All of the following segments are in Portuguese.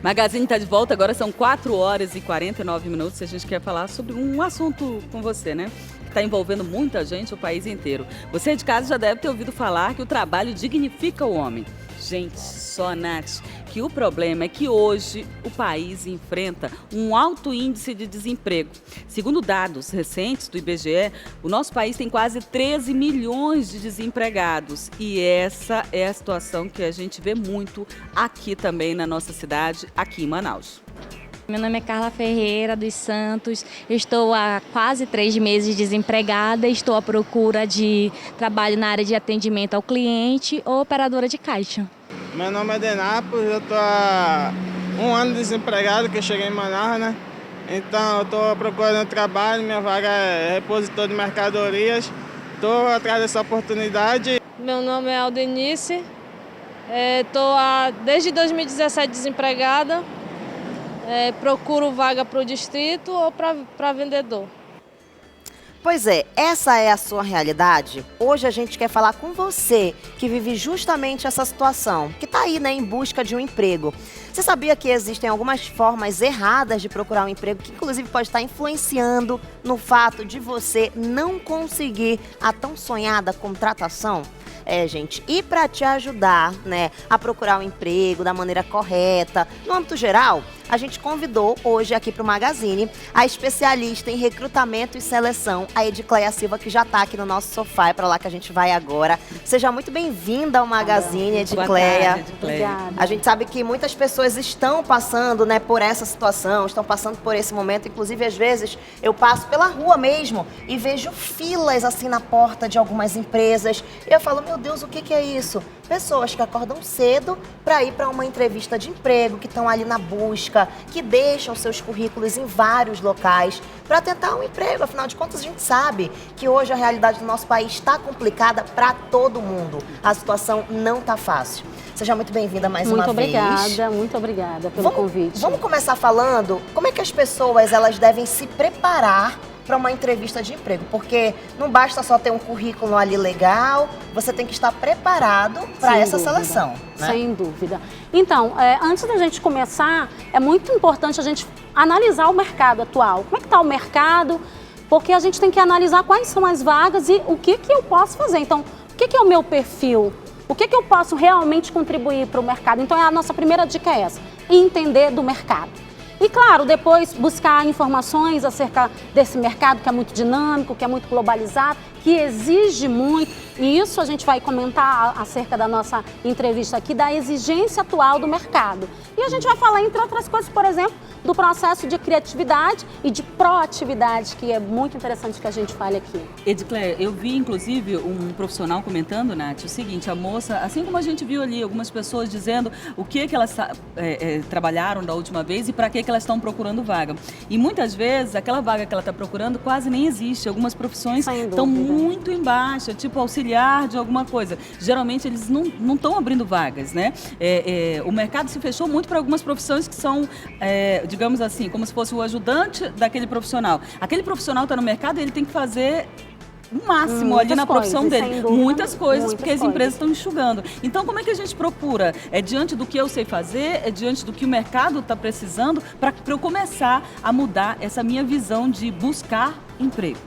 Magazine está de volta, agora são 4 horas e 49 minutos e a gente quer falar sobre um assunto com você, né? Que está envolvendo muita gente, o país inteiro. Você de casa já deve ter ouvido falar que o trabalho dignifica o homem. Gente, só, Nath, que o problema é que hoje o país enfrenta um alto índice de desemprego. Segundo dados recentes do IBGE, o nosso país tem quase 13 milhões de desempregados. E essa é a situação que a gente vê muito aqui também na nossa cidade, aqui em Manaus. Meu nome é Carla Ferreira dos Santos, eu estou há quase 3 meses desempregada, estou à procura de trabalho na área de atendimento ao cliente ou operadora de caixa. Meu nome é Denápolis, eu estou há 1 ano desempregado, que eu cheguei em Manaus, né? Então eu estou procurando trabalho, minha vaga é repositor de mercadorias, estou atrás dessa oportunidade. Meu nome é Aldenice, estou desde 2017 desempregada. Procuro vaga para o distrito ou para vendedor. Pois é, essa é a sua realidade. Hoje a gente quer falar com você que vive justamente essa situação, que está aí, né, em busca de um emprego. Você sabia que existem algumas formas erradas de procurar um emprego, que inclusive pode estar influenciando no fato de você não conseguir a tão sonhada contratação? Gente, e para te ajudar, né, a procurar um emprego da maneira correta, no âmbito geral, a gente convidou hoje aqui para o Magazine a especialista em recrutamento e seleção, a Edicleia Silva, que já está aqui no nosso sofá, é para lá que a gente vai agora. Seja muito bem-vinda ao Magazine, Edicleia. Obrigada. A gente sabe que muitas pessoas estão passando, né, por essa situação, estão passando por esse momento, inclusive às vezes eu passo pela rua mesmo e vejo filas assim na porta de algumas empresas e eu falo, meu Deus, o que é isso? Pessoas que acordam cedo para ir para uma entrevista de emprego, que estão ali na busca, que deixam seus currículos em vários locais para tentar um emprego. Afinal de contas, a gente sabe que hoje a realidade do nosso país está complicada para todo mundo. A situação não está fácil. Seja muito bem-vinda mais uma vez. Muito obrigada pelo convite. Vamos começar falando como é que as pessoas elas devem se preparar para uma entrevista de emprego, porque não basta só ter um currículo ali legal, você tem que estar preparado para essa seleção, né? Sem dúvida. Então, antes da gente começar, é muito importante a gente analisar o mercado atual. Como é que está o mercado? Porque a gente tem que analisar quais são as vagas e o que eu posso fazer. Então, o que é o meu perfil? O que eu posso realmente contribuir para o mercado? Então, a nossa primeira dica é essa, entender do mercado. E, claro, depois buscar informações acerca desse mercado que é muito dinâmico, que é muito globalizado, que exige muito, e isso a gente vai comentar acerca da nossa entrevista aqui, da exigência atual do mercado. E a gente vai falar, entre outras coisas, por exemplo, do processo de criatividade e de proatividade, que é muito interessante que a gente fale aqui. Edicleia, eu vi inclusive um profissional comentando, Nath, o seguinte, a moça, assim como a gente viu ali, algumas pessoas dizendo o que elas trabalharam da última vez e para que elas estão procurando vaga. E muitas vezes, aquela vaga que ela está procurando quase nem existe. Algumas profissões estão muito em baixa, tipo auxiliar de alguma coisa. Geralmente eles não estão abrindo vagas, né? O mercado se fechou muito para algumas profissões que são, digamos assim, como se fosse o ajudante daquele profissional. Aquele profissional está no mercado e ele tem que fazer o máximo ali na profissão dele. Muitas coisas, porque as empresas estão enxugando. Então, como é que a gente procura? É diante do que eu sei fazer, é diante do que o mercado está precisando, para eu começar a mudar essa minha visão de buscar emprego?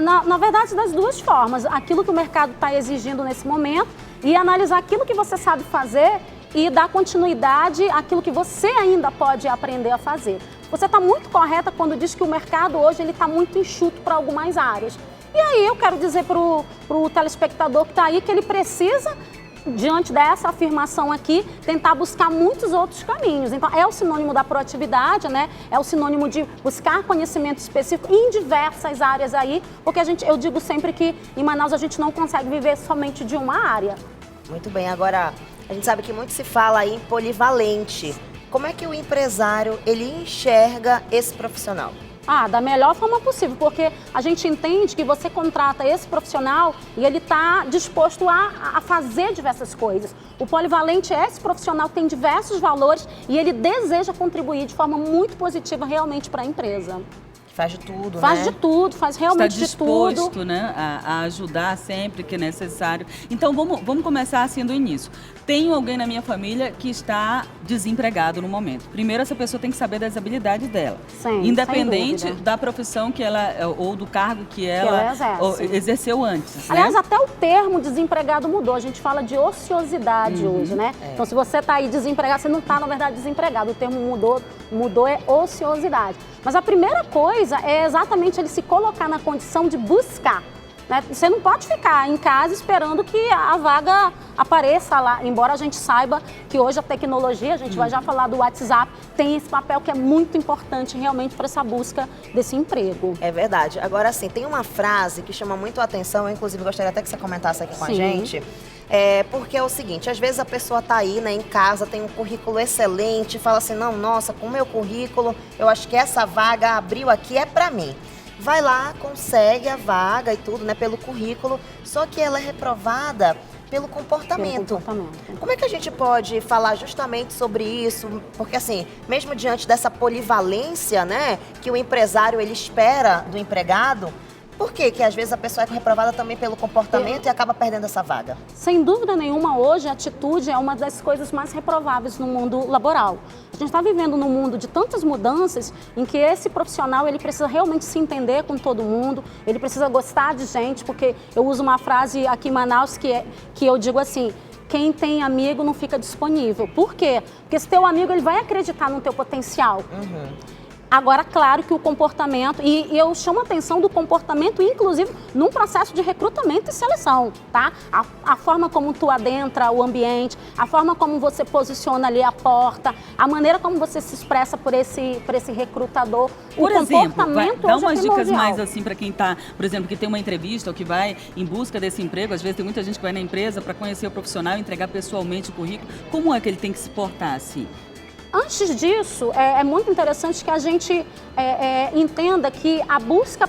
Na verdade, das duas formas. Aquilo que o mercado está exigindo nesse momento e analisar aquilo que você sabe fazer e dar continuidade àquilo que você ainda pode aprender a fazer. Você está muito correta quando diz que o mercado hoje está muito enxuto para algumas áreas. E aí eu quero dizer para o telespectador que está aí que ele precisa, diante dessa afirmação aqui, tentar buscar muitos outros caminhos. Então, é o sinônimo da proatividade, né? É o sinônimo de buscar conhecimento específico em diversas áreas aí, porque eu digo sempre que em Manaus a gente não consegue viver somente de uma área. Muito bem, agora a gente sabe que muito se fala aí em polivalente. Como é que o empresário, ele enxerga esse profissional? Da melhor forma possível, porque a gente entende que você contrata esse profissional e ele está disposto a fazer diversas coisas. O polivalente é esse profissional que tem diversos valores e ele deseja contribuir de forma muito positiva realmente para a empresa. Faz de tudo, Faz né? de tudo, faz realmente Está de tudo. disposto, né, a ajudar sempre que necessário. Então, vamos começar assim do início. Tenho alguém na minha família que está desempregado no momento. Primeiro, essa pessoa tem que saber das habilidades dela. Sim, independente sem dúvida. da profissão que ela, ou do cargo que ela ela exerce. exerceu antes. Aliás, né? até o termo desempregado mudou. A gente fala de ociosidade hoje, né? Então, se você está aí desempregado, você não está, na verdade, desempregado. O termo mudou é ociosidade. Mas a primeira coisa é exatamente ele se colocar na condição de buscar. Né? Você não pode ficar em casa esperando que a vaga apareça lá, embora a gente saiba que hoje a tecnologia, a gente vai já falar do WhatsApp, tem esse papel que é muito importante realmente para essa busca desse emprego. É verdade. Agora, assim, tem uma frase que chama muito a atenção, eu inclusive gostaria até que você comentasse aqui com a Sim. gente. Porque é o seguinte, às vezes a pessoa tá aí, né, em casa, tem um currículo excelente, fala assim, não, nossa, com o meu currículo, eu acho que essa vaga abriu aqui, é pra mim. Vai lá, consegue a vaga e tudo, né, pelo currículo, só que ela é reprovada pelo comportamento. Como é que a gente pode falar justamente sobre isso? Porque assim, mesmo diante dessa polivalência, né, que o empresário ele espera do empregado, por que às vezes a pessoa é reprovada também pelo comportamento e acaba perdendo essa vaga? Sem dúvida nenhuma, hoje a atitude é uma das coisas mais reprováveis no mundo laboral. A gente está vivendo num mundo de tantas mudanças em que esse profissional ele precisa realmente se entender com todo mundo, ele precisa gostar de gente, porque eu uso uma frase aqui em Manaus que eu digo assim, quem tem amigo não fica disponível. Por quê? Porque esse teu amigo ele vai acreditar no teu potencial. Agora, claro que o comportamento, e eu chamo a atenção do comportamento, inclusive, num processo de recrutamento e seleção, tá? A forma como tu adentra o ambiente, a forma como você posiciona ali a porta, a maneira como você se expressa por esse recrutador. Por exemplo, dá umas dicas primordial. mais assim para quem está, por exemplo, que tem uma entrevista ou que vai em busca desse emprego. Às vezes tem muita gente que vai na empresa para conhecer o profissional, entregar pessoalmente o currículo. Como é que ele tem que se portar assim? Antes disso, é muito interessante que a gente entenda que a busca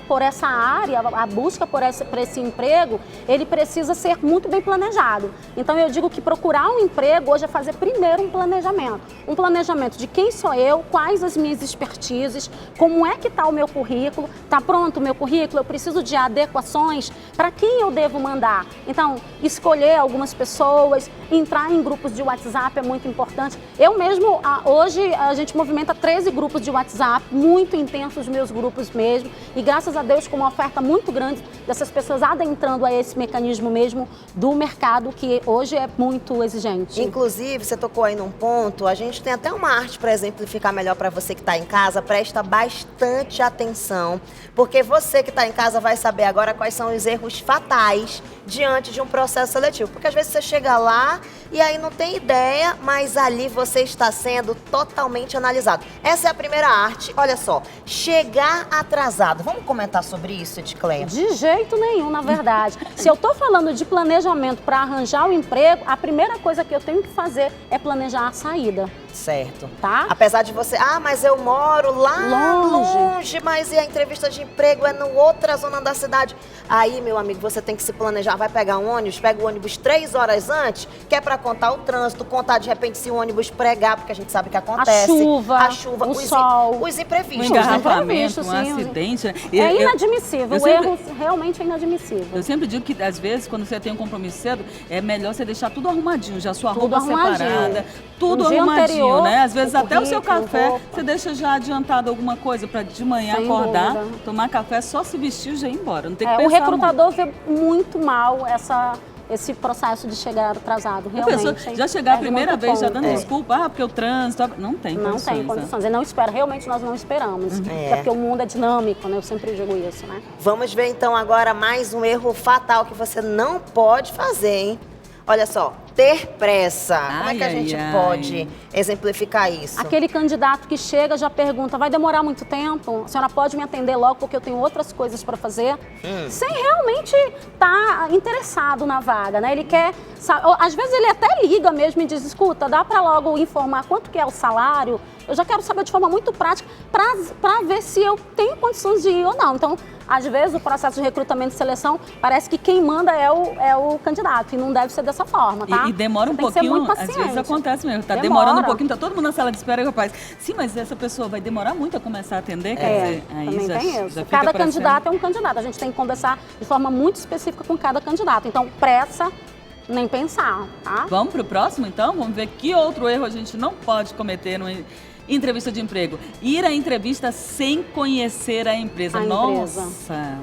por essa área, a busca por esse emprego, ele precisa ser muito bem planejado. Então, eu digo que procurar um emprego hoje é fazer primeiro um planejamento. Um planejamento de quem sou eu, quais as minhas expertises, como é que está o meu currículo, está pronto o meu currículo, eu preciso de adequações, para quem eu devo mandar. Então, escolher algumas pessoas, entrar em grupos de WhatsApp é muito importante. Eu mesmo, hoje, a gente movimenta 13 grupos de WhatsApp, muito intensos os meus grupos mesmo, e graças a Deus com uma oferta muito grande dessas pessoas adentrando a esse mecanismo mesmo do mercado, que hoje é muito exigente. Inclusive, você tocou aí num ponto, a gente tem até uma arte para exemplificar melhor para você que está em casa, presta bastante atenção, porque você que está em casa vai saber agora quais são os erros fatais diante de um processo seletivo, porque às vezes você chega lá e aí não tem ideia, mas ali você está sendo totalmente analisado. Essa é a primeira arte, olha só, chegar atrasado. Vamos comentar sobre isso, Edicleia? De jeito nenhum, na verdade. Se eu estou falando de planejamento para arranjar o emprego, a primeira coisa que eu tenho que fazer é planejar a saída. Certo. Tá? Apesar de você, mas eu moro lá longe, mas e a entrevista de emprego é na outra zona da cidade. Aí, meu amigo, você tem que se planejar, vai pegar um ônibus, pega o ônibus 3 horas antes, que é para contar o trânsito, contar de repente se o ônibus pregar, porque a gente sabe que acontece. A chuva, o sol. Os imprevistos. Um engarrafamento, Sim, um acidente. Né? É inadmissível, o erro realmente é inadmissível. Eu sempre digo que, às vezes, quando você tem um compromisso cedo, é melhor você deixar tudo arrumadinho, já sua roupa separada, tudo arrumadinho, né? Às vezes até o seu café, você deixa já adiantado alguma coisa para de manhã acordar, tomar café, só se vestir e já ir embora. Não tem que pensar o recrutador vê muito mal esse processo de chegar atrasado. Realmente. A pessoa já chegar a primeira vez já dando desculpa, porque o trânsito... Não tem condições. Não tem condições. Ele não espera. Realmente nós não esperamos. Até porque o mundo é dinâmico, né? Eu sempre digo isso, né? Vamos ver então agora mais um erro fatal que você não pode fazer, hein? Olha só, ter pressa. Como é que a gente pode exemplificar isso? Aquele candidato que chega já pergunta, vai demorar muito tempo? A senhora pode me atender logo porque eu tenho outras coisas para fazer? Sem realmente estar interessado na vaga, né? Ele quer... Às vezes ele até liga mesmo e diz, escuta, dá para logo informar quanto que é o salário? Eu já quero saber de forma muito prática para ver se eu tenho condições de ir ou não. Então, às vezes, o processo de recrutamento e seleção parece que quem manda é o candidato e não deve ser dessa forma, tá? E demora um Você tem que ser pouquinho, muito às vezes paciente. acontece mesmo, tá Demora. demorando um pouquinho, tá todo mundo na sala de espera e o rapaz, sim, mas essa pessoa vai demorar muito a começar a atender, quer dizer, aí também já, tem já isso. fica Cada pra candidato é um candidato. A gente tem que conversar de forma muito específica com cada candidato. Então, pressa, nem pensar, tá? Vamos pro próximo, então? Vamos ver que outro erro a gente não pode cometer numa entrevista de emprego. Ir à entrevista sem conhecer a empresa. Nossa!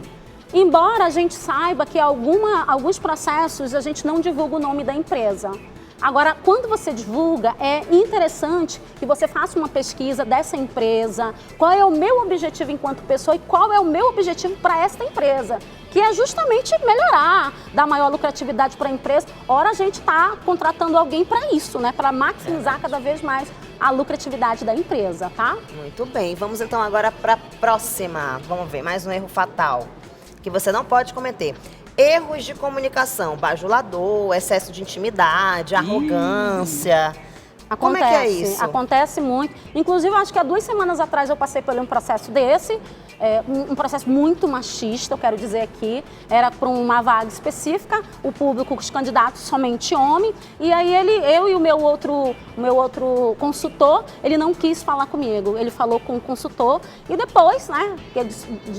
Embora a gente saiba que alguns processos a gente não divulga o nome da empresa. Agora, quando você divulga, é interessante que você faça uma pesquisa dessa empresa, qual é o meu objetivo enquanto pessoa e qual é o meu objetivo para esta empresa, que é justamente melhorar, dar maior lucratividade para a empresa. Ora, a gente está contratando alguém para isso, né? Para maximizar cada vez mais a lucratividade da empresa, tá? Muito bem, vamos então agora para a próxima. Vamos ver, mais um erro fatal que você não pode cometer. Erros de comunicação, bajulador, excesso de intimidade, arrogância. Como é que é isso? Acontece muito. Inclusive, eu acho que há 2 semanas atrás eu passei por um processo desse, um processo muito machista, eu quero dizer aqui. Era para uma vaga específica, o público, os candidatos, somente homem. E aí eu e o meu outro consultor, ele não quis falar comigo. Ele falou com o consultor e depois, né,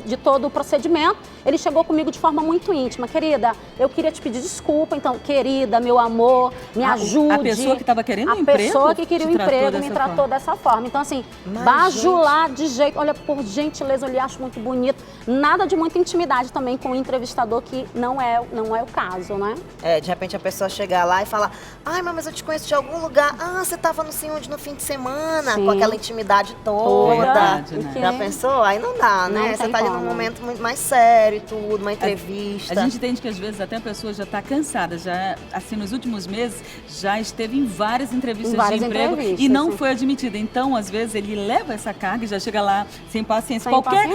de todo o procedimento, ele chegou comigo de forma muito íntima. Querida, eu queria te pedir desculpa. Então, querida, meu amor, me ajude. A pessoa que estava querendo o emprego? A pessoa que queria o emprego me tratou dessa forma. Então, assim, bajular de jeito... Olha, por gentileza, eu lhe acho muito bonito. Nada de muita intimidade também com o entrevistador, que não é o caso, né? De repente a pessoa chegar lá e falar: ai, mas eu te conheço de algum lugar. Ah, você estava não sei onde no fim de semana. Sim. Com aquela intimidade toda. Verdade, né? Já pensou? Aí não dá, né? Não Você tem tá ali como. num momento muito mais sério e tudo, uma entrevista. A gente entende que às vezes até a pessoa já está cansada, já, assim, nos últimos meses, já esteve em várias entrevistas de emprego e não foi admitida. Então, às vezes, ele leva essa carga e já chega lá sem paciência.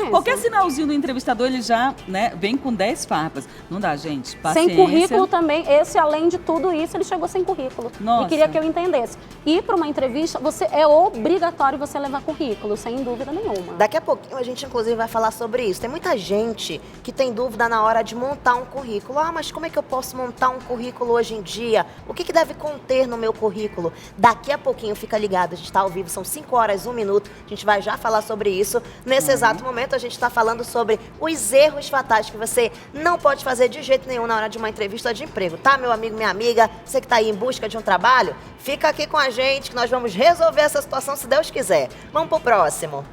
Qualquer sinalzinho do entrevistador, ele já, né, vem com 10 farpas. Não dá, gente. Paciência. Sem currículo também. Esse, além de tudo isso, ele chegou sem currículo. Nossa. E queria que eu entendesse. Ir para uma entrevista, é obrigatório você levar currículo, sem dúvida nenhuma. Daqui a pouquinho a gente, inclusive, vai falar sobre isso. Tem muita gente que tem dúvida na hora de montar um currículo. Ah, mas como é que eu posso montar um currículo hoje em dia? O que deve conter no meu currículo? Daqui a pouquinho, fica ligado, a gente está ao vivo, são 5 horas, 1 minuto. A gente vai já falar sobre isso. Nesse exato momento, a gente está falando sobre os erros fatais que você não pode fazer de jeito nenhum na hora de uma entrevista de emprego, tá, meu amigo, minha amiga? Você que está aí em busca de um trabalho, fica aqui com a gente que nós vamos resolver essa situação, se Deus quiser. Vamos pro próximo.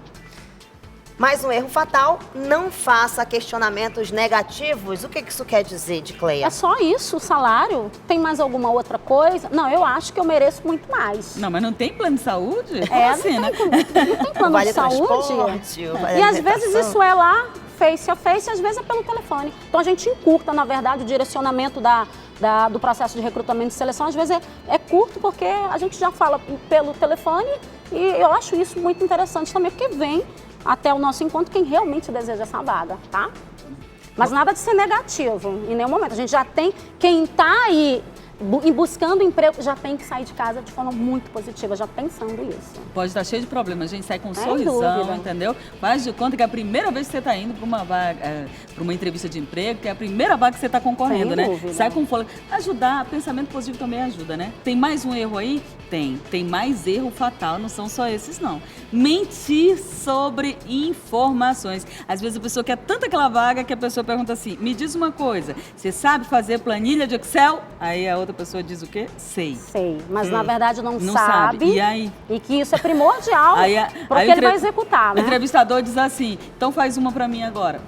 Mais um erro fatal: não faça questionamentos negativos. O que isso quer dizer, Dicleia? É só isso, o salário? Tem mais alguma outra coisa? Não, eu acho que eu mereço muito mais. Não, mas não tem plano de saúde? Como assim, não tem plano vale de saúde. Vale E às vezes isso é lá, face a face, e às vezes é pelo telefone. Então a gente encurta, na verdade, o direcionamento do processo de recrutamento e seleção. Às vezes é curto porque a gente já fala pelo telefone, e eu acho isso muito interessante também, porque vem até o nosso encontro quem realmente deseja essa vaga, tá? Mas nada de ser negativo em nenhum momento. A gente já tem, quem está aí buscando emprego, já tem que sair de casa de forma muito positiva, já pensando isso. Pode estar cheio de problemas, a gente sai com um sorrisão, dúvida. entendeu? Faz de conta que é a primeira vez que você está indo para uma vaga, para uma entrevista de emprego, que é a primeira vaga que você está concorrendo, Sem né? dúvida. Sai com fôlego. Ajudar, pensamento positivo também ajuda, né? Tem mais um erro aí? Tem mais erro fatal, não são só esses, não. Mentir sobre informações. Às vezes a pessoa quer tanto aquela vaga que a pessoa pergunta assim: me diz uma coisa, você sabe fazer planilha de Excel? Aí a outra pessoa diz o quê? Sei. Mas na verdade não sabe. E aí? E que isso é primordial, porque ele vai executar, né? O entrevistador diz assim: então faz uma pra mim agora.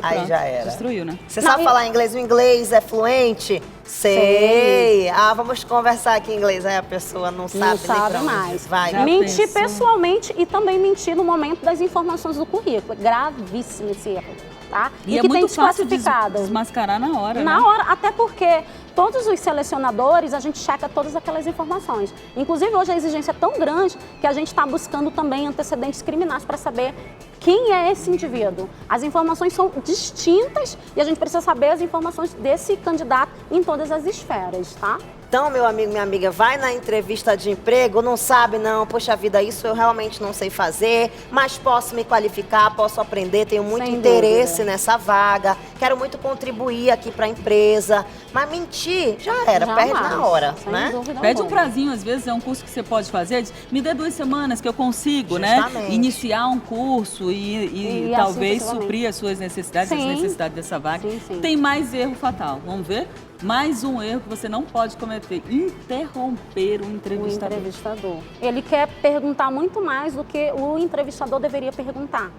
Aí já era. Destruiu, né? Você sabe falar inglês? O inglês é fluente? Sei. Ah, vamos conversar aqui em inglês. Aí a pessoa não sabe nem pra onde mais. vai. Já Mentir pensou? pessoalmente e também mentir no momento das informações do currículo. É gravíssimo esse erro, tá? E é que muito tem fácil desclassificado. desmascarar na hora, Na né? hora, até porque todos os selecionadores, a gente checa todas aquelas informações. Inclusive, hoje a exigência é tão grande que a gente está buscando também antecedentes criminais para saber quem é esse indivíduo. As informações são distintas e a gente precisa saber as informações desse candidato em todas as esferas, tá? Então, meu amigo, minha amiga, vai na entrevista de emprego, não sabe não, poxa vida, isso eu realmente não sei fazer, mas posso me qualificar, posso aprender, tenho muito Sem interesse dúvida. nessa vaga, quero muito contribuir aqui para a empresa, mas mentir já era, perde na Jamais, hora, sem né? dúvida Pede um alguma. prazinho, às vezes é um curso que você pode fazer, diz, me dê 2 semanas que eu consigo, Justamente. né? Iniciar um curso e E talvez assim suprir as suas necessidades, as Sim. necessidades dessa vaga. Sim, sim. Tem mais erro fatal, vamos ver? Mais um erro que você não pode cometer, interromper o O entrevistador. entrevistador. Ele quer perguntar muito mais do que o entrevistador deveria perguntar.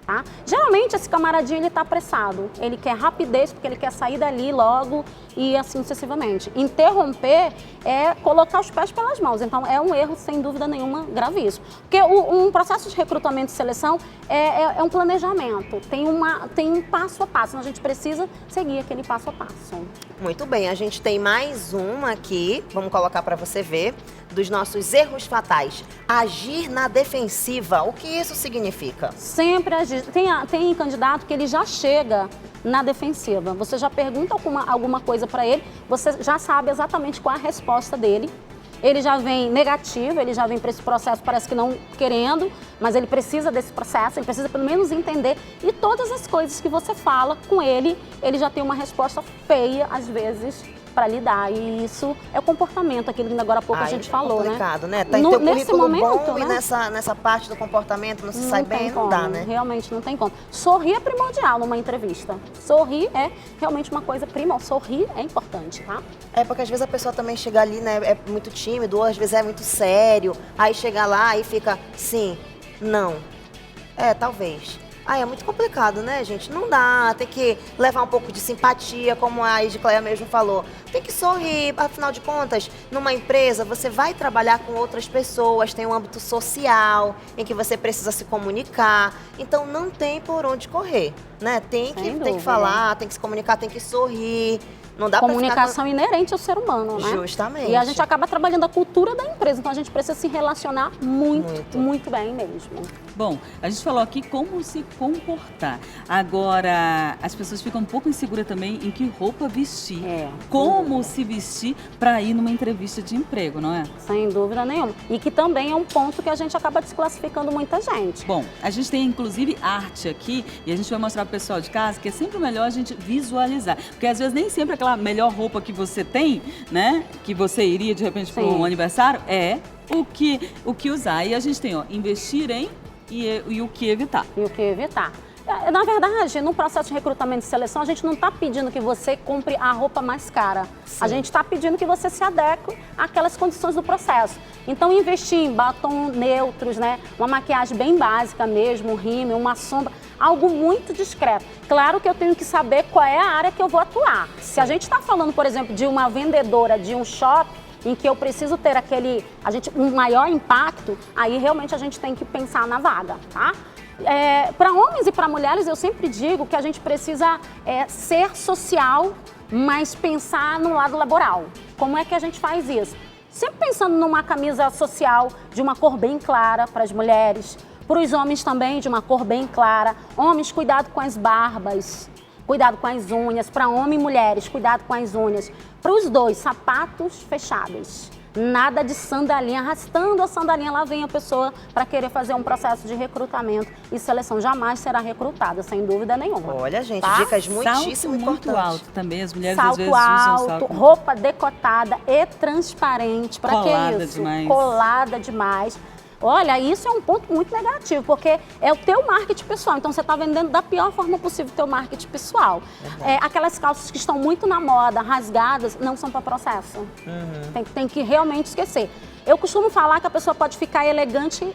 Tá? Geralmente esse camaradinho ele está apressado, ele quer rapidez porque ele quer sair dali logo e assim sucessivamente. Interromper é colocar os pés pelas mãos, então é um erro sem dúvida nenhuma gravíssimo. Porque um processo de recrutamento e seleção é um planejamento, tem um passo a passo, então a gente precisa seguir aquele passo a passo. Muito bem, a gente tem mais uma aqui, vamos colocar para você ver, dos nossos erros fatais. Agir na defensiva, o que isso significa? Sempre agir. Tem candidato que ele já chega na defensiva. Você já pergunta alguma coisa para ele, você já sabe exatamente qual é a resposta dele. Ele já vem negativo, ele já vem para esse processo, parece que não querendo, mas ele precisa desse processo, ele precisa pelo menos entender. E todas as coisas que você fala com ele, ele já tem uma resposta feia, às vezes, para lidar. E isso é o comportamento, aquilo que agora há pouco a gente falou, né? É complicado, né? Tá em teu Nesse currículo momento, bom e né? nessa parte do comportamento não se sai bem, tem não como, dá, né? Realmente não tem como. Sorrir é primordial numa entrevista. Sorrir é realmente uma coisa primordial. Sorrir é importante, tá? É porque às vezes a pessoa também chega ali, né, é muito tímido, ou às vezes é muito sério, aí chega lá e fica sim, não, talvez. Aí é muito complicado, né, gente? Não dá, tem que levar um pouco de simpatia, como a Edicleia mesmo falou. Tem que sorrir, afinal de contas, numa empresa você vai trabalhar com outras pessoas, tem um âmbito social em que você precisa se comunicar, então não tem por onde correr, né? Tem que dúvida. falar, tem que se comunicar, tem que sorrir. Não dá pra ficar Comunicação inerente ao ser humano, né? Justamente. E a gente acaba trabalhando a cultura da empresa, então a gente precisa se relacionar muito bem mesmo. Bom, a gente falou aqui como se comportar. Agora, as pessoas ficam um pouco inseguras também em que roupa vestir. Como se vestir para ir numa entrevista de emprego, não é? Sem dúvida nenhuma. E que também é um ponto que a gente acaba desclassificando muita gente. Bom, a gente tem inclusive arte aqui e a gente vai mostrar para o pessoal de casa que é sempre melhor a gente visualizar. Porque às vezes nem sempre aquela melhor roupa que você tem, né? Que você iria de repente para um aniversário, é o que usar. E a gente tem, ó, investir em e o que evitar. E o que evitar. Na verdade, no processo de recrutamento e seleção, a gente não está pedindo que você compre a roupa mais cara. A gente está pedindo que você se adeque àquelas condições do processo. Então, investir em batom neutros, né? Uma maquiagem bem básica mesmo, um rímel, uma sombra, algo muito discreto. Claro que eu tenho que saber qual é a área que eu vou atuar. Se a gente está falando, por exemplo, de uma vendedora de um shopping, em que eu preciso ter um maior impacto, aí realmente a gente tem que pensar na vaga, tá? Para homens e para mulheres, eu sempre digo que a gente precisa ser social, mas pensar no lado laboral. Como é que a gente faz isso? Sempre pensando numa camisa social de uma cor bem clara para as mulheres, para os homens também de uma cor bem clara. Homens, cuidado com as barbas. Cuidado com as unhas. Para homens e mulheres, cuidado com as unhas. Para os dois, sapatos fechados. Nada de sandalinha, arrastando a sandalinha, lá vem a pessoa para querer fazer um processo de recrutamento e seleção. Jamais será recrutada, sem dúvida nenhuma. Olha, gente, tá? dicas muitíssimo Salto muito importantes. alto também, as mulheres Salto às vezes usam alto, salto roupa decotada e transparente. Para que Colada isso? demais. Colada demais. Olha, isso é um ponto muito negativo, porque é o teu marketing pessoal. Então, você está vendendo da pior forma possível o teu marketing pessoal. Aquelas calças que estão muito na moda, rasgadas, não são para processo. Tem que realmente esquecer. Eu costumo falar que a pessoa pode ficar elegante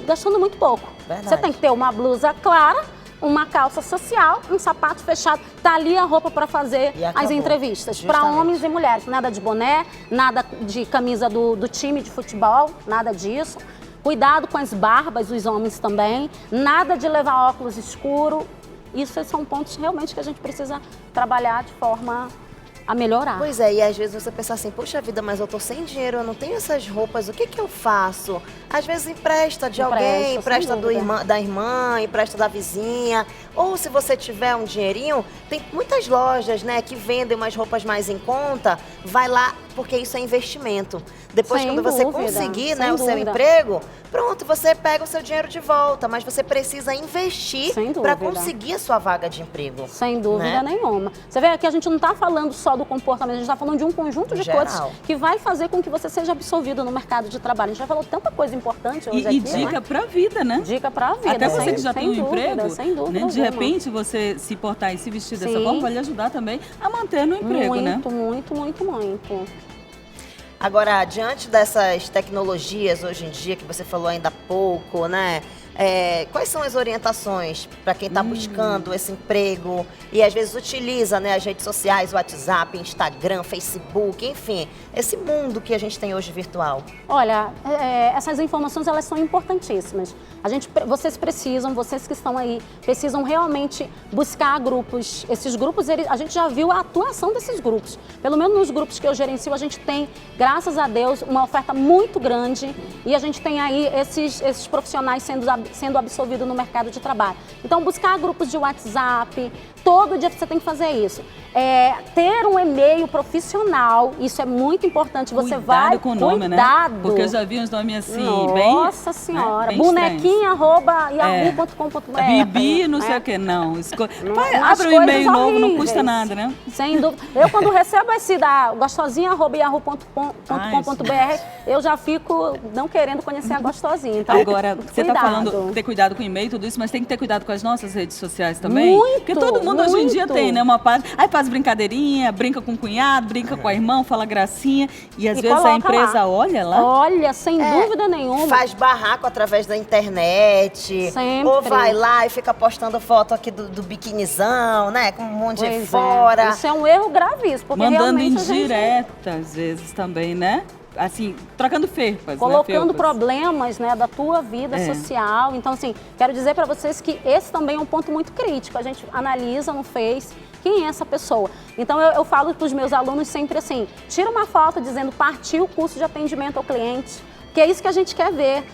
gastando muito pouco. Verdade. Você tem que ter uma blusa clara, uma calça social, um sapato fechado. Tá ali a roupa para fazer E acabou. as entrevistas. Para Justamente. homens e mulheres. Nada de boné, nada de camisa do time de futebol, nada disso. Cuidado com as barbas, os homens também. Nada de levar óculos escuro. Isso são pontos realmente que a gente precisa trabalhar de forma a melhorar. Pois é, e às vezes você pensa assim, poxa vida, mas eu tô sem dinheiro, eu não tenho essas roupas, o que que eu faço? Às vezes empresta de alguém, empresta da irmã, empresta da vizinha, ou se você tiver um dinheirinho, tem muitas lojas, né, que vendem umas roupas mais em conta, vai lá, porque isso é investimento. Depois, Sem quando você dúvida, conseguir, sem né, o seu dúvida. emprego, pronto, você pega o seu dinheiro de volta, mas você precisa investir Sem para dúvida. conseguir a sua vaga de emprego. Sem dúvida né? nenhuma. Você vê que a gente não está falando só do comportamento, a gente está falando de um conjunto de Geral. coisas que vai fazer com que você seja absorvido no mercado de trabalho. A gente já falou tanta coisa importante hoje E aqui, dica né? pra vida, né? Dica para a vida. Até você sem- que já sem tem um dúvida, emprego, sem dúvida né? De alguma. repente você se portar e se vestir dessa Sim. forma vai lhe ajudar também a manter no emprego, muito, né? muito, muito, muito. Agora, diante dessas tecnologias hoje em dia, que você falou ainda há pouco, né? Quais são as orientações para quem está buscando esse emprego e às vezes utiliza, né, as redes sociais, WhatsApp, Instagram, Facebook, enfim, esse mundo que a gente tem hoje virtual? Olha, essas informações elas são importantíssimas. Vocês que estão aí, precisam realmente buscar grupos. Esses grupos, a gente já viu a atuação desses grupos. Pelo menos nos grupos que eu gerencio, a gente tem, graças a Deus, uma oferta muito grande e a gente tem aí esses profissionais sendo absorvidos no mercado de trabalho. Então, buscar grupos de WhatsApp, todo dia você tem que fazer isso. Ter um e-mail profissional, isso é muito importante. Você Cuidado vai, com o nome, cuidado. né? Porque eu já vi uns nomes assim, bem... Nossa Senhora, né? Bem estranhos. bonequinha@yahoo.com.br. Bibi, não sei o que, não. Vai, Umas abre um e-mail coisas novo, não horríveis. custa nada, né? Sem dúvida. Eu, quando recebo esse da gostosinha@yahoo.com.br, eu já fico não querendo conhecer a gostosinha. Então, Agora, você está cuidado. falando ter cuidado com o e-mail e tudo isso, mas tem que ter cuidado com as nossas redes sociais também. Muito, Porque todo mundo hoje em dia muito. tem, né? Uma página. Aí faz brincadeirinha, brinca com o cunhado, brinca com a irmã, fala gracinha. E às E vezes a coloca empresa lá. olha lá. Olha, sem dúvida nenhuma. Faz barraco através da internet. Sempre. Ou vai lá e fica postando foto aqui do biquinizão, né? Com um monte de Pois é. fora. Isso é um erro gravíssimo, porque Mandando realmente a gente... indireta, às vezes também, né? Assim, trocando ferpas. colocando né? Felpas. problemas, né, da tua vida social. Então, assim, quero dizer para vocês que esse também é um ponto muito crítico. A gente analisa no Face quem é essa pessoa. Então, eu falo para os meus alunos sempre assim, tira uma foto dizendo partiu o curso de atendimento ao cliente, que é isso que a gente quer ver.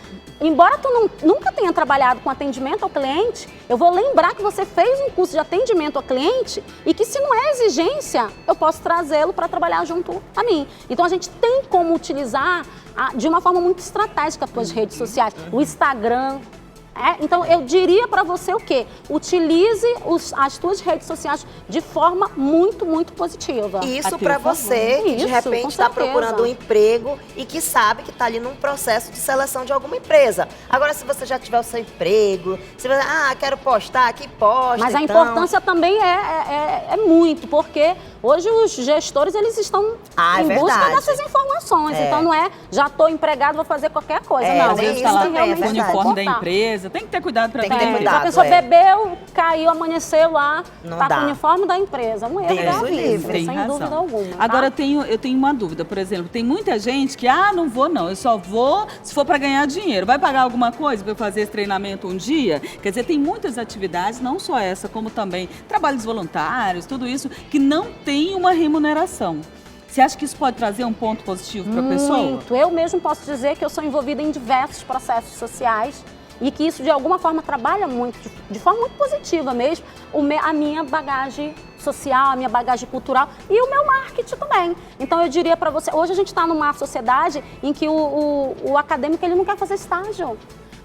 Embora tu nunca tenha trabalhado com atendimento ao cliente, eu vou lembrar que você fez um curso de atendimento ao cliente e que, se não é exigência, eu posso trazê-lo para trabalhar junto a mim. Então, a gente tem como utilizar de uma forma muito estratégica as tuas redes sociais. O Instagram. Então, eu diria para você o quê? Utilize as tuas redes sociais de forma muito, muito positiva. Isso A para teu favor. você que de Isso, repente com está certeza. procurando um emprego e que sabe que está ali num processo de seleção de alguma empresa. Agora, se você já tiver o seu emprego, se você, quero postar, aqui posta. Mas a então. importância também é muito, porque hoje os gestores, eles estão É em busca verdade. dessas informações. Então, não é, já estou empregado, vou fazer qualquer coisa. É, não, Às tem vezes isso tá lá também, é o verdade. uniforme da comportar. empresa. Tem que ter cuidado para Tem que ter ver. cuidado. A pessoa é. bebeu, caiu, amanheceu lá, Não tá dá. com o uniforme da empresa. Um erro Deus o gravíssimo, livre. Tem sem razão. dúvida alguma. Agora tá? eu tenho uma dúvida, por exemplo, tem muita gente que, não vou não, eu só vou se for para ganhar dinheiro. Vai pagar alguma coisa para eu fazer esse treinamento um dia? Quer dizer, tem muitas atividades, não só essa, como também trabalhos voluntários, tudo isso, que não tem uma remuneração. Você acha que isso pode trazer um ponto positivo para a pessoa? Muito. Eu mesmo posso dizer que eu sou envolvida em diversos processos sociais e que isso, de alguma forma, trabalha muito, de forma muito positiva mesmo, a minha bagagem social, a minha bagagem cultural e o meu marketing também. Então, eu diria para você, hoje a gente está numa sociedade em que o acadêmico ele não quer fazer estágio.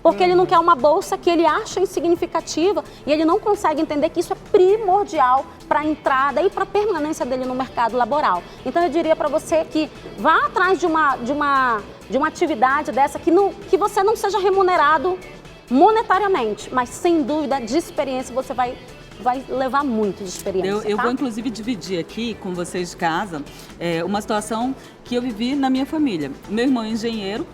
Porque ele não quer uma bolsa que ele acha insignificativa e ele não consegue entender que isso é primordial para a entrada e para a permanência dele no mercado laboral. Então, eu diria para você que vá atrás de uma atividade dessa que você não seja remunerado monetariamente, mas sem dúvida de experiência você vai levar muito de experiência. Eu tá? vou, inclusive, dividir aqui com vocês de casa uma situação que eu vivi na minha família. Meu irmão é engenheiro.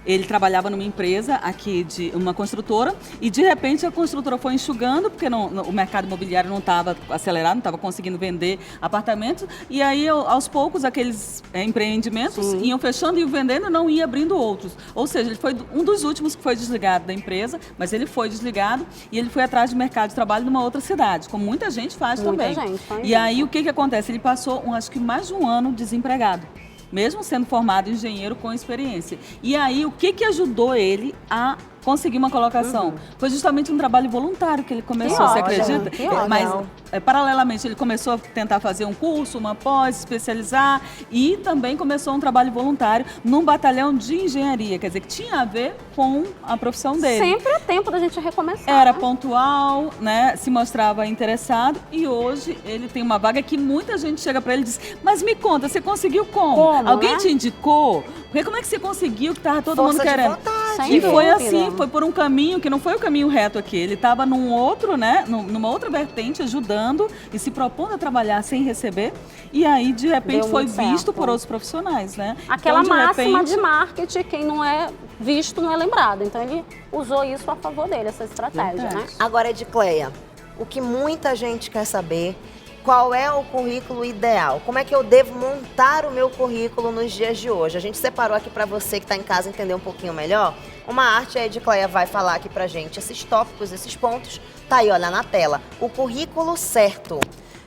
Ele trabalhava numa empresa aqui, de uma construtora, e de repente a construtora foi enxugando, porque o mercado imobiliário não estava acelerado, não estava conseguindo vender apartamentos, e aí aos poucos aqueles empreendimentos iam fechando, iam vendendo, não ia abrindo outros. Ou seja, ele foi um dos últimos que foi desligado da empresa, mas ele foi desligado e ele foi atrás de mercado de trabalho numa outra cidade, como muita gente faz Muita também. gente faz E aí o que acontece? Ele passou, acho que mais de um ano desempregado. Mesmo sendo formado engenheiro com experiência. E aí, o que ajudou ele a conseguir uma colocação. Foi justamente um trabalho voluntário que ele começou, Que você ótimo, acredita? que ótimo. Mas, paralelamente, ele começou a tentar fazer um curso, uma pós, se especializar e também começou um trabalho voluntário num batalhão de engenharia, quer dizer, que tinha a ver com a profissão dele. Sempre é tempo da gente recomeçar. Era né? pontual, né? Se mostrava interessado e hoje ele tem uma vaga que muita gente chega para ele e diz: mas me conta, você conseguiu como? Como, Alguém né? te indicou? Porque como é que você conseguiu que tava todo Força mundo de querendo? vontade. Sem E foi dúvida. assim, foi por um caminho que não foi o caminho reto aqui. Ele estava num outro, né? Numa outra vertente, ajudando e se propondo a trabalhar sem receber. E aí, de repente, Deu foi muito visto certo. por outros profissionais, né? Aquela Então, de máxima repente, de marketing, quem não é visto não é lembrado. Então ele usou isso a favor dele, essa estratégia, né? Verdade. Agora, Edicleia, o que muita gente quer saber, qual é o currículo ideal? Como é que eu devo montar o meu currículo nos dias de hoje? A gente separou aqui para você que está em casa entender um pouquinho melhor. Uma arte, a Edicleia vai falar aqui pra gente esses tópicos, esses pontos. Tá aí, olha, na tela. O currículo certo.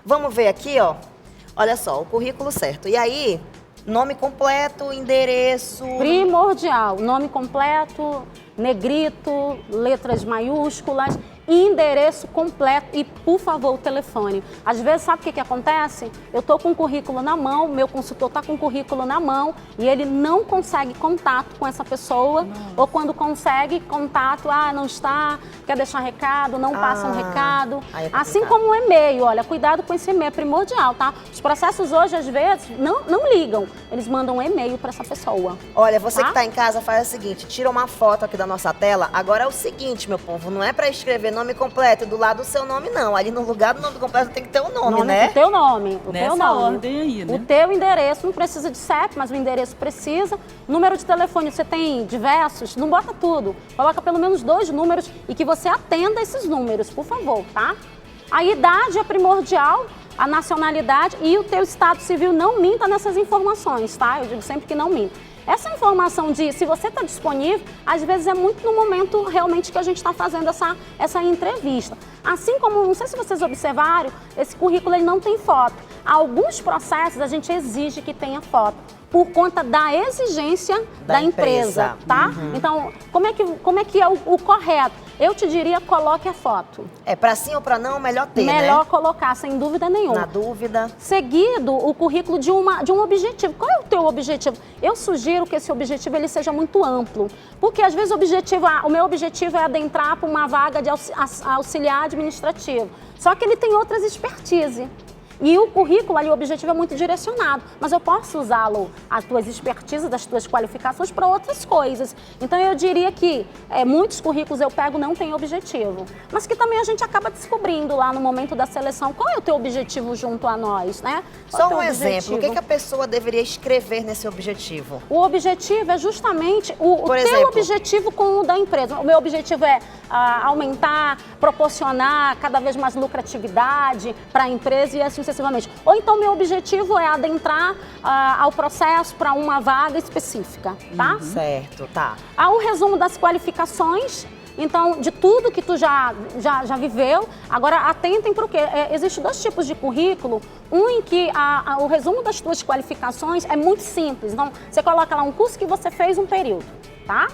Vamos ver aqui, ó. Olha só, o currículo certo. E aí, nome completo, endereço... Primordial, nome completo, negrito, letras maiúsculas, endereço completo e, por favor, o telefone. Às vezes, sabe o que acontece? Eu estou com o currículo na mão, meu consultor está com o currículo na mão e ele não consegue contato com essa pessoa. Ou quando consegue contato, não está, quer deixar recado, não passa um recado. Aí é Assim complicado. como o e-mail, olha, cuidado com esse e-mail, é primordial, tá? Os processos hoje, às vezes, não ligam, eles mandam um e-mail para essa pessoa. Olha, você Tá? que tá em casa, faz o seguinte, tira uma foto aqui da nossa tela. Agora é o seguinte, meu povo, não é pra escrever nome completo do lado do seu nome, não. Ali no lugar do nome completo tem que ter o nome, né? O teu nome, o nessa teu nome. ordem aí, né? O teu endereço, não precisa de CEP, mas o endereço precisa. Número de telefone, você tem diversos, não bota tudo. Coloca pelo menos 2 números e que você atenda esses números, por favor, tá? A idade é primordial, a nacionalidade e o teu estado civil, não minta nessas informações, tá? Eu digo sempre que não minta. Essa informação de se você está disponível, às vezes é muito no momento realmente que a gente está fazendo essa entrevista. Assim como, não sei se vocês observaram, esse currículo ele não tem foto. Alguns processos a gente exige que tenha foto, por conta da exigência da empresa, tá? Então, como é que é o correto? Eu te diria, coloque a foto. É pra sim ou pra não, melhor ter, Melhor né? colocar, sem dúvida nenhuma. Na dúvida. Seguido, o currículo de um objetivo. Qual é o teu objetivo? Eu sugiro que esse objetivo ele seja muito amplo, porque às vezes o meu objetivo é adentrar para uma vaga de auxiliar administrativo, só que ele tem outras expertise. E o currículo ali, o objetivo é muito direcionado, mas eu posso usá-lo, as tuas expertises, das tuas qualificações para outras coisas. Então eu diria que muitos currículos eu pego não tem objetivo, mas que também a gente acaba descobrindo lá no momento da seleção qual é o teu objetivo junto a nós, né? Qual é o Só teu um exemplo, o objetivo? que a pessoa deveria escrever nesse objetivo? O objetivo é justamente o Por teu exemplo? objetivo com o da empresa. O meu objetivo é aumentar, proporcionar cada vez mais lucratividade para a empresa e assim sucessivamente. Ou então meu objetivo é adentrar ao processo para uma vaga específica, tá? Certo, tá. Há o resumo das qualificações. Então, de tudo que tu já viveu, agora atentem para o quê? Existem 2 tipos de currículo. Um em que o resumo das tuas qualificações é muito simples. Então, você coloca lá um curso que você fez um período, tá?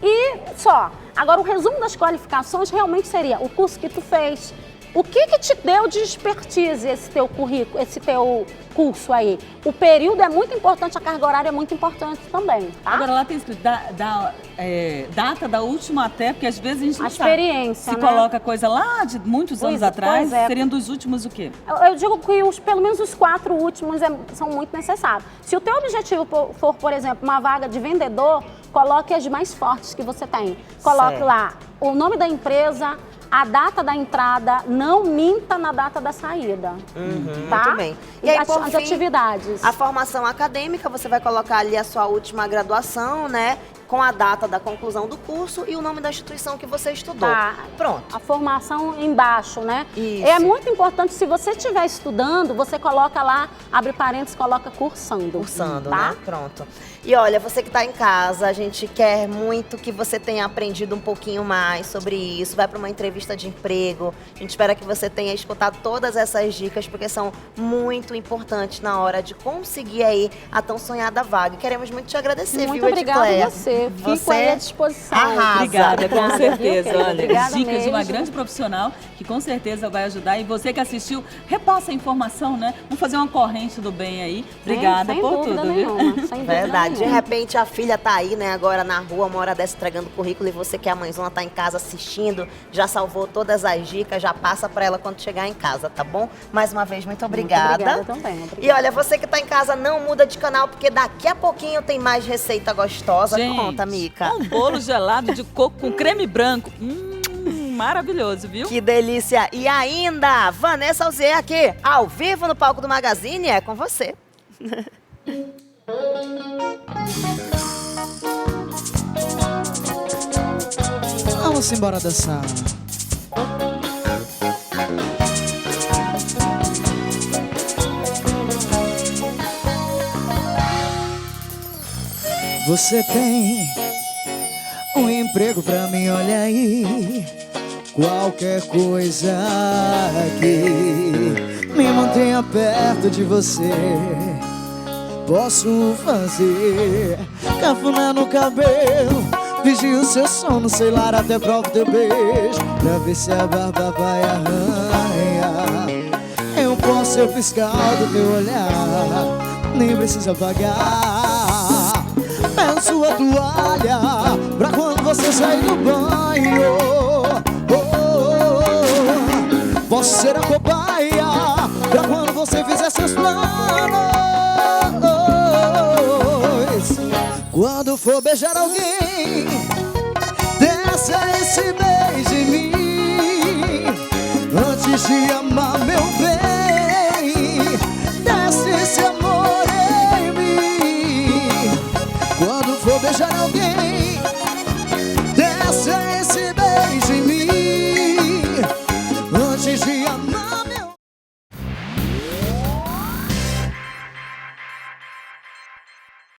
E só. Agora, o resumo das qualificações realmente seria o curso que tu fez. O que te deu de expertise esse teu currículo, esse teu curso aí? O período é muito importante, a carga horária é muito importante também, tá? Agora lá tem escrito data da última até, porque às vezes a gente não A sabe. experiência, Se né? coloca coisa lá de muitos anos atrás, pois é. seriam dos últimos o quê? Eu digo que pelo menos os 4 últimos são muito necessários. Se o teu objetivo for, por exemplo, uma vaga de vendedor, coloque as mais fortes que você tem. Coloque Certo. lá o nome da empresa, a data da entrada, não minta na data da saída. Tá? Muito bem. E aí, por as fim, atividades. a formação acadêmica, você vai colocar ali a sua última graduação, né? Com a data da conclusão do curso e o nome da instituição que você estudou. Tá. Pronto. A formação embaixo, né? Isso. É muito importante, se você estiver estudando, você coloca lá, abre parênteses, coloca cursando. Cursando, tá? né? Pronto. E olha, você que está em casa, a gente quer muito que você tenha aprendido um pouquinho mais sobre isso. Vai para uma entrevista de emprego. A gente espera que você tenha escutado todas essas dicas, porque são muito importantes na hora de conseguir aí a tão sonhada vaga. E queremos muito te agradecer, Muito viu, obrigada a Edicleia? você. você. Fico Você aí à disposição. arrasa. Obrigada, com Obrigada, certeza. viu, querida? Olha, Obrigada dicas de uma mesmo. grande profissional que com certeza vai ajudar. E você que assistiu, repassa a informação, né? Vamos fazer uma corrente do bem aí. Obrigada sem por dúvida tudo, nenhuma, viu? sem dúvida Verdade. De nenhuma. repente a filha tá aí, né, agora na rua, uma hora dessa entregando currículo e você que é a mãezona tá em casa assistindo, já salvou todas as dicas, já passa pra ela quando chegar em casa, tá bom? Mais uma vez, muito obrigada. Obrigada também. Obrigada. E olha, você que tá em casa, não muda de canal, porque daqui a pouquinho tem mais receita gostosa. Gente, Conta, Mica. um bolo gelado de coco com creme branco. Maravilhoso, viu? Que delícia! E ainda, Vanessa Alzier aqui, ao vivo no palco do Magazine, é com você. Vamos embora dançar. Você tem um emprego pra mim, olha aí. Qualquer coisa que me mantenha perto de você, posso fazer. Cafuné no cabelo, vigio o seu sono, sei lá, até provo teu beijo, pra ver se a barba vai arranhar. Eu posso ser o fiscal do teu olhar, nem precisa pagar. Pego sua toalha pra quando você sair do banho. Posso ser a cobaia pra quando você fizer seus planos. Quando for beijar alguém, desça esse beijo em mim. Antes de amar, meu bem, desce esse amor em mim. Quando for beijar alguém, desça esse beijo em mim. Antes de amar.